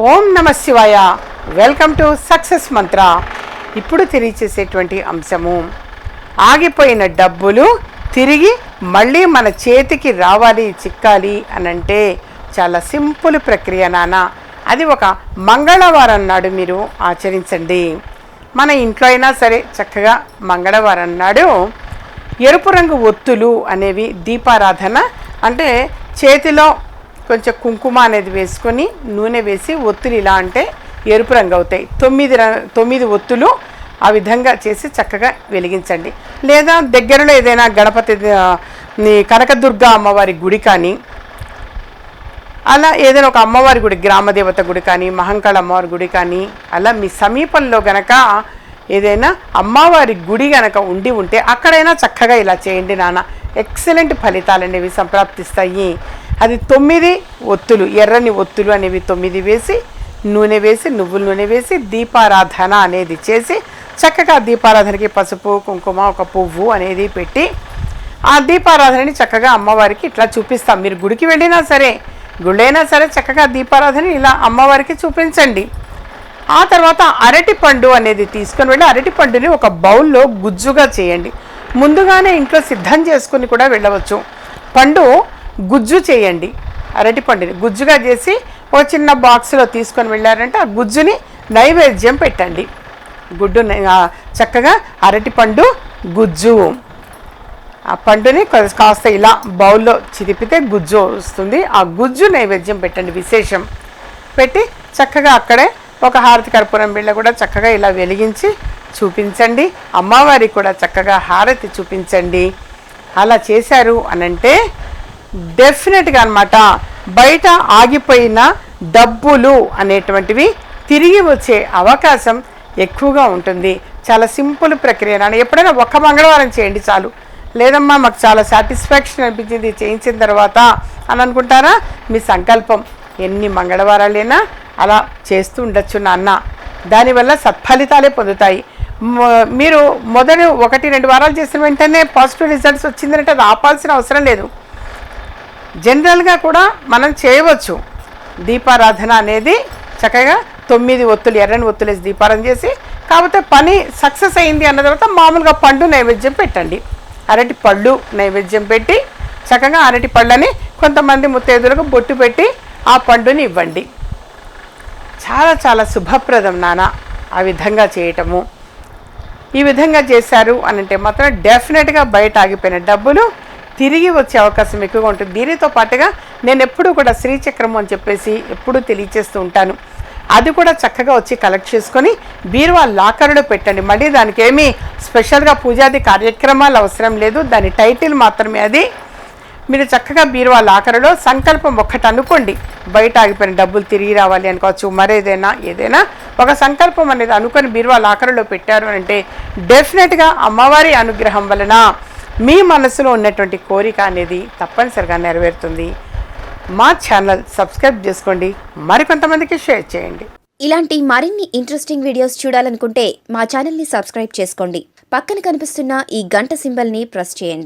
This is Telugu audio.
ఓం నమ శివాయ. వెల్కమ్ టు సక్సెస్ మంత్ర. ఇప్పుడు తెలియచేసేటువంటి అంశము, ఆగిపోయిన డబ్బులు తిరిగి మళ్ళీ మన చేతికి రావాలి, చిక్కాలి అనంటే చాలా సింపుల్ ప్రక్రియ నాన్న. అది ఒక మంగళవారం నాడు మీరు ఆచరించండి. మన ఇంట్లో అయినా సరే చక్కగా మంగళవారం నాడు ఎరుపు రంగు ఒత్తులు అనేవి దీపారాధన అంటే చేతిలో కొంచెం కుంకుమ అనేది వేసుకొని నూనె వేసి ఒత్తులు ఇలా అంటే ఎరుపు రంగు అవుతాయి. 9 ఒత్తులు ఆ విధంగా చేసి చక్కగా వెలిగించండి. లేదా దగ్గరలో ఏదైనా గణపతి కనకదుర్గ అమ్మవారి గుడి కానీ అలా ఏదైనా ఒక అమ్మవారి గుడి, గ్రామదేవత గుడి కానీ, మహంకాళ అమ్మవారి గుడి కానీ అలా మీ సమీపంలో గనక ఏదైనా అమ్మవారి గుడి గనక ఉంటే అక్కడైనా చక్కగా ఇలా చేయండి నాన్న. ఎక్సలెంట్ ఫలితాలు అనేవి సంప్రాప్తిస్తాయి. అది 9 ఒత్తులు, ఎర్రని ఒత్తులు అనేవి 9 వేసి నూనె వేసి, నువ్వుల నూనె వేసి దీపారాధన అనేది చేసి చక్కగా దీపారాధనకి పసుపు కుంకుమ ఒక పువ్వు అనేది పెట్టి ఆ దీపారాధనని చక్కగా అమ్మవారికి ఇట్లా చూపిస్తాం. మీరు గుడికి వెళ్ళినా సరే, గుళ్ళైనా సరే చక్కగా దీపారాధన ఇలా అమ్మవారికి చూపించండి. ఆ తర్వాత అరటి పండు అనేది తీసుకొని వెళ్ళి అరటి పండుని ఒక బౌల్లో గుజ్జుగా చేయండి. ముందుగానే ఇంట్లో సిద్ధం చేసుకుని కూడా వెళ్ళవచ్చు. పండు గుజ్జు చేయండి. అరటి పండుని గుజ్జుగా చేసి ఒక చిన్న బాక్స్లో తీసుకొని వెళ్ళారంటే ఆ గుజ్జుని నైవేద్యం పెట్టండి. చక్కగా అరటి పండు గుజ్జు, ఆ పండుని కాస్త ఇలా బౌల్లో చిదిపితే గుజ్జు వస్తుంది. ఆ గుజ్జు నైవేద్యం పెట్టండి. విశేషం పెట్టి చక్కగా అక్కడే ఒక హారతి కర్పూరం బిళ్ళ కూడా చక్కగా ఇలా వెలిగించి చూపించండి. అమ్మవారికి కూడా చక్కగా హారతి చూపించండి. అలా చేశారు అనంటే డెఫినెట్గా అనమాట బయట ఆగిపోయిన డబ్బులు అనేటువంటివి తిరిగి వచ్చే అవకాశం ఎక్కువగా ఉంటుంది. చాలా సింపుల్ ప్రక్రియ నాన్న. ఎప్పుడైనా ఒక్క మంగళవారం చేయండి చాలు. లేదమ్మా మాకు చాలా సాటిస్ఫాక్షన్ అనిపించింది చేయించిన తర్వాత అని అనుకుంటారా, మీ సంకల్పం. ఎన్ని మంగళవారాలైనా అలా చేస్తూ ఉండొచ్చు నాన్న. దానివల్ల సత్ఫలితాలే పొందుతాయి. మీరు మొదటి 1-2 వారాలు చేసిన వెంటనే పాజిటివ్ రిజల్ట్స్ వచ్చిందంటే అది ఆపాల్సిన అవసరం లేదు. జనరల్గా కూడా మనం చేయవచ్చు. దీపారాధన అనేది చక్కగా 9 ఒత్తులు, ఎర్రని ఒత్తులు వేసి దీపారాధన చేసి, కాకపోతే పని సక్సెస్ అయింది అన్న తర్వాత మామూలుగా పండు నైవేద్యం పెట్టండి. అరటి పళ్ళు నైవేద్యం పెట్టి చక్కగా అరటి పళ్ళని కొంతమంది ముత్తైదులకు బొట్టు పెట్టి ఆ పండుని ఇవ్వండి. చాలా చాలా శుభప్రదం నాన్న ఆ విధంగా చేయటము. ఈ విధంగా చేశారు అనంటే మాత్రం డెఫినెట్గా బయట ఆగిపోయిన డబ్బులు తిరిగి వచ్చే అవకాశం ఎక్కువగా ఉంటుంది. దీనితో పాటుగా నేను ఎప్పుడూ కూడా శ్రీచక్రము అని చెప్పేసి ఎప్పుడూ తెలియచేస్తూ ఉంటాను. అది కూడా చక్కగా వచ్చి కలెక్ట్ చేసుకొని బీరువా లాకర్లో పెట్టండి. మళ్ళీ దానికి ఏమీ స్పెషల్గా పూజాది కార్యక్రమాలు అవసరం లేదు. దాని టైటిల్ మాత్రమే అది. మీరు చక్కగా బీరువా లాకర్లో సంకల్పం ఒక్కటి అనుకోండి. బయట ఆగిపోయిన డబ్బులు తిరిగి రావాలి అనుకోవచ్చు, ఏదైనా ఒక సంకల్పం అనేది అనుకొని బీరువా లాకర్లో పెట్టారు అంటే డెఫినెట్గా అమ్మవారి అనుగ్రహం వలన మీ మనసులో ఉన్నటువంటి కోరిక అనేది తప్పనిసరిగా నెరవేరుతుంది. మా ఛానల్ సబ్స్క్రైబ్ చేసుకోండి, మరికొంతమందికి షేర్ చేయండి. ఇలాంటి మరిన్ని ఇంట్రెస్టింగ్ వీడియోస్ చూడాలనుకుంటే మా ఛానల్ని సబ్స్క్రైబ్ చేసుకోండి. పక్కన కనిపిస్తున్న ఈ గంట సింబల్ని ప్రెస్ చేయండి.